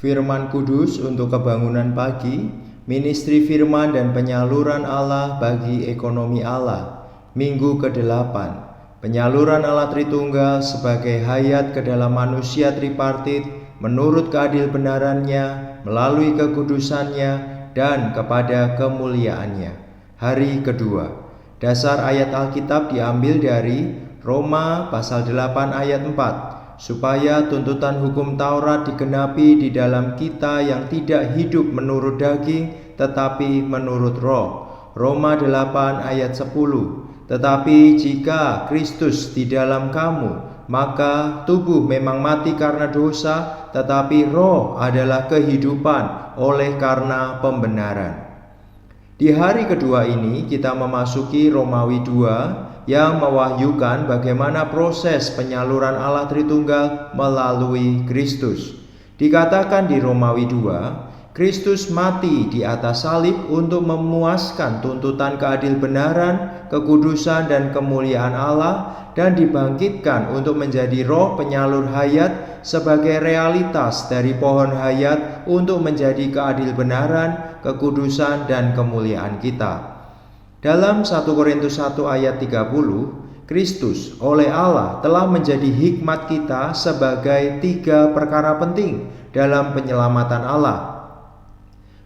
Firman Kudus untuk kebangunan pagi, ministri firman dan penyaluran Allah bagi ekonomi Allah. Minggu ke-8, penyaluran Allah Tritunggal sebagai hayat ke dalam manusia tripartit menurut keadil-benarannya, melalui kekudusannya, dan kepada kemuliaannya. Hari kedua, dasar ayat Alkitab diambil dari Roma pasal 8 ayat 4. Supaya tuntutan hukum Taurat digenapi di dalam kita yang tidak hidup menurut daging, tetapi menurut roh. Roma 8 ayat 10. Tetapi jika Kristus di dalam kamu, maka tubuh memang mati karena dosa, tetapi roh adalah kehidupan oleh karena pembenaran. Di hari kedua ini kita memasuki Romawi 2 yang mewahyukan bagaimana proses penyaluran Allah Tritunggal melalui Kristus. Dikatakan di Romawi 2, Kristus mati di atas salib untuk memuaskan tuntutan keadil-benaran, kekudusan dan kemuliaan Allah, dan dibangkitkan untuk menjadi roh penyalur hayat sebagai realitas dari pohon hayat untuk menjadi keadil-benaran, kekudusan dan kemuliaan kita. Dalam 1 Korintus 1 ayat 30, Kristus oleh Allah telah menjadi hikmat kita sebagai 3 perkara penting dalam penyelamatan Allah.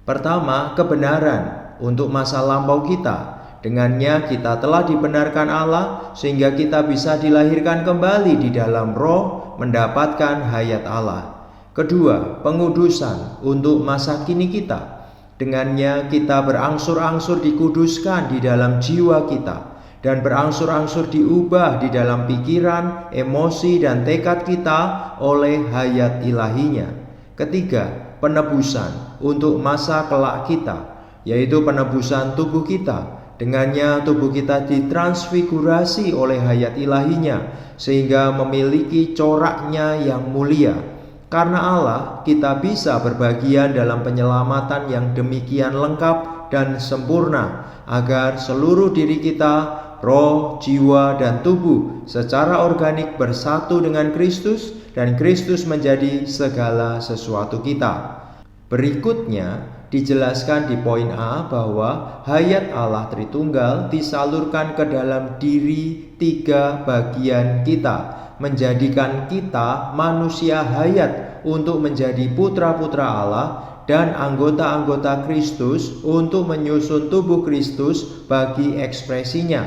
Pertama, kebenaran untuk masa lampau kita. Dengannya kita telah dibenarkan Allah sehingga kita bisa dilahirkan kembali di dalam roh mendapatkan hayat Allah. Kedua, pengudusan untuk masa kini kita. Dengannya kita berangsur-angsur dikuduskan di dalam jiwa kita dan berangsur-angsur diubah di dalam pikiran, emosi dan tekad kita oleh hayat ilahinya. Ketiga, penebusan untuk masa kelak kita, yaitu penebusan tubuh kita. Dengannya tubuh kita ditransfigurasi oleh hayat ilahinya sehingga memiliki coraknya yang mulia. Karena Allah, kita bisa berbagian dalam penyelamatan yang demikian lengkap dan sempurna, agar seluruh diri kita, roh, jiwa, dan tubuh secara organik bersatu dengan Kristus, dan Kristus menjadi segala sesuatu kita. Berikutnya dijelaskan di poin A bahwa hayat Allah Tritunggal disalurkan ke dalam diri 3 bagian kita, menjadikan kita manusia hayat untuk menjadi putra-putra Allah dan anggota-anggota Kristus untuk menyusun tubuh Kristus bagi ekspresinya.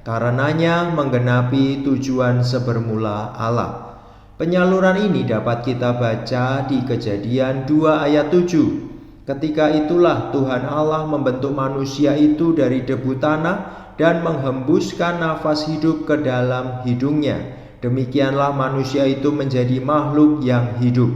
Karenanya menggenapi tujuan sebermula Allah. Penyaluran ini dapat kita baca di Kejadian 2 ayat 7. Ketika itulah Tuhan Allah membentuk manusia itu dari debu tanah dan menghembuskan nafas hidup ke dalam hidungnya. Demikianlah manusia itu menjadi makhluk yang hidup.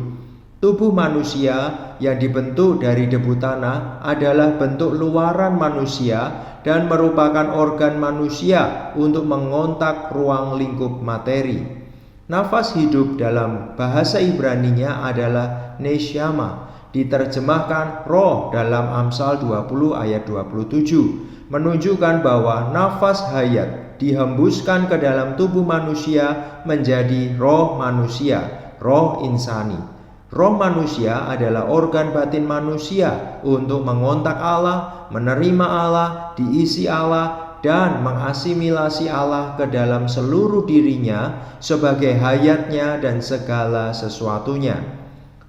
Tubuh manusia yang dibentuk dari debu tanah adalah bentuk luaran manusia dan merupakan organ manusia untuk mengontak ruang lingkup materi. Nafas hidup dalam bahasa Ibraninya adalah neshama, diterjemahkan roh dalam Amsal 20 ayat 27, menunjukkan bahwa nafas hayat dihembuskan ke dalam tubuh manusia menjadi roh manusia, roh insani. Roh manusia adalah organ batin manusia untuk mengontak Allah, menerima Allah, diisi Allah, dan mengasimilasi Allah ke dalam seluruh dirinya sebagai hayatnya dan segala sesuatunya.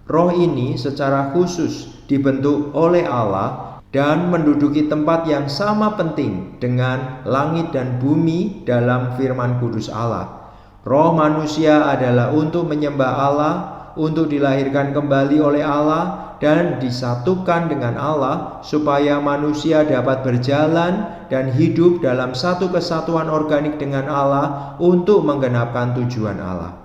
Roh ini secara khusus dibentuk oleh Allah dan menduduki tempat yang sama penting dengan langit dan bumi dalam firman kudus Allah. Roh manusia adalah untuk menyembah Allah, untuk dilahirkan kembali oleh Allah, dan disatukan dengan Allah supaya manusia dapat berjalan dan hidup dalam satu kesatuan organik dengan Allah untuk menggenapkan tujuan Allah.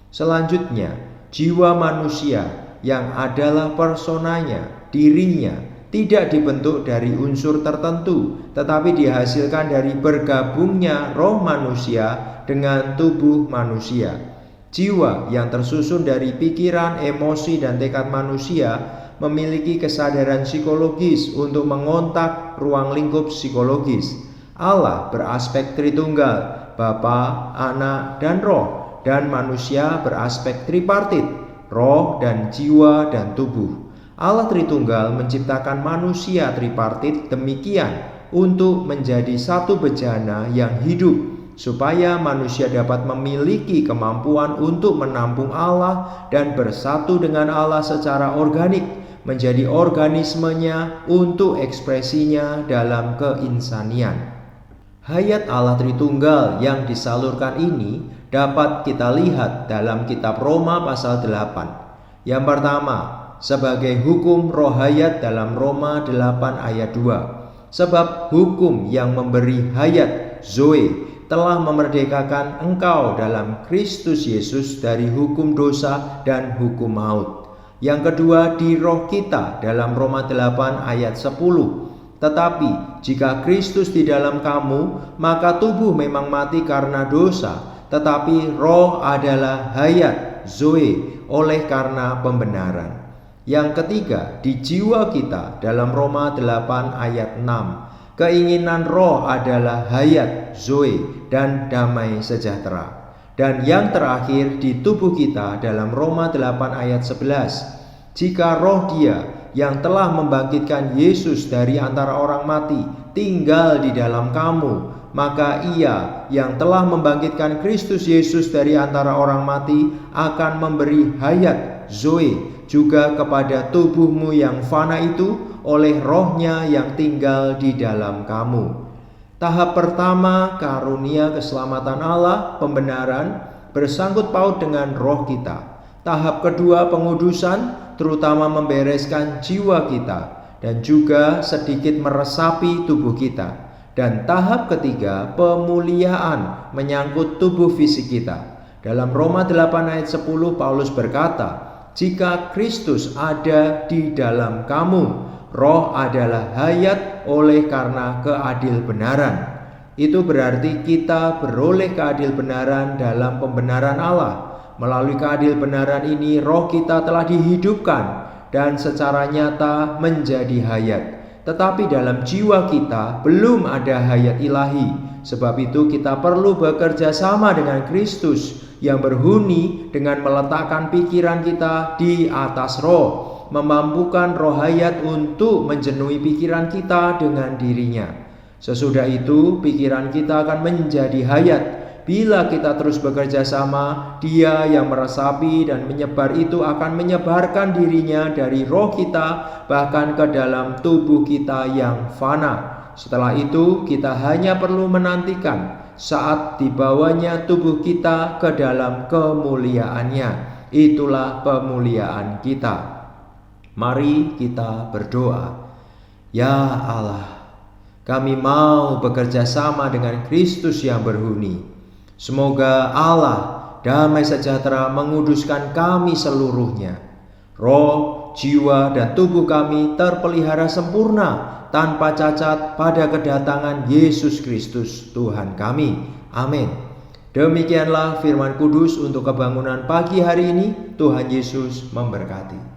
Selanjutnya, jiwa manusia yang adalah personanya, dirinya, tidak dibentuk dari unsur tertentu, tetapi dihasilkan dari bergabungnya roh manusia dengan tubuh manusia. Jiwa yang tersusun dari pikiran, emosi, dan tekad manusia memiliki kesadaran psikologis untuk mengontak ruang lingkup psikologis. Allah beraspek Tritunggal, Bapa, Anak, dan Roh, dan manusia beraspek tripartit, roh dan jiwa dan tubuh. Allah Tritunggal menciptakan manusia tripartit demikian untuk menjadi satu bejana yang hidup, supaya manusia dapat memiliki kemampuan untuk menampung Allah dan bersatu dengan Allah secara organik, menjadi organismenya untuk ekspresinya dalam keinsanian. Hayat Allah Tritunggal yang disalurkan ini dapat kita lihat dalam kitab Roma pasal 8. Yang pertama, sebagai hukum roh hayat dalam Roma 8 ayat 2. Sebab hukum yang memberi hayat, Zoe, telah memerdekakan engkau dalam Kristus Yesus dari hukum dosa dan hukum maut. Yang kedua, di roh kita dalam Roma 8 ayat 10. Tetapi jika Kristus di dalam kamu, maka tubuh memang mati karena dosa, tetapi roh adalah hayat, Zoe, oleh karena pembenaran. Yang ketiga, di jiwa kita dalam Roma 8 ayat 6. Keinginan roh adalah hayat, Zoe, dan damai sejahtera. Dan yang terakhir di tubuh kita dalam Roma 8 ayat 11. Jika roh Dia yang telah membangkitkan Yesus dari antara orang mati tinggal di dalam kamu, maka Ia yang telah membangkitkan Kristus Yesus dari antara orang mati akan memberi hayat, Zoe, juga kepada tubuhmu yang fana itu oleh rohnya yang tinggal di dalam kamu. Tahap pertama, karunia keselamatan Allah, pembenaran, bersangkut paut dengan roh kita. Tahap kedua, pengudusan, terutama membereskan jiwa kita dan juga sedikit meresapi tubuh kita. Dan tahap ketiga, pemuliaan, menyangkut tubuh fisik kita. Dalam Roma 8 ayat 10 Paulus berkata, jika Kristus ada di dalam kamu, roh adalah hayat oleh karena keadilbenaran. Itu berarti kita beroleh keadilbenaran dalam pembenaran Allah. Melalui keadilbenaran ini roh kita telah dihidupkan dan secara nyata menjadi hayat. Tetapi dalam jiwa kita belum ada hayat ilahi. Sebab itu kita perlu bekerja sama dengan Kristus yang berhuni dengan meletakkan pikiran kita di atas roh, memampukan roh hayat untuk menjenuhi pikiran kita dengan dirinya. Sesudah itu pikiran kita akan menjadi hayat. Bila kita terus bekerja sama, Dia yang meresapi dan menyebar itu akan menyebarkan dirinya dari roh kita bahkan ke dalam tubuh kita yang fana. Setelah itu kita hanya perlu menantikan saat dibawanya tubuh kita ke dalam kemuliaannya. Itulah pemuliaan kita. Mari kita berdoa. Ya Allah, kami mau bekerja sama dengan Kristus yang berhuni. Semoga Allah damai sejahtera menguduskan kami seluruhnya. Roh, jiwa, dan tubuh kami terpelihara sempurna tanpa cacat pada kedatangan Yesus Kristus Tuhan kami. Amin. Demikianlah firman kudus untuk kebangunan pagi hari ini. Tuhan Yesus memberkati.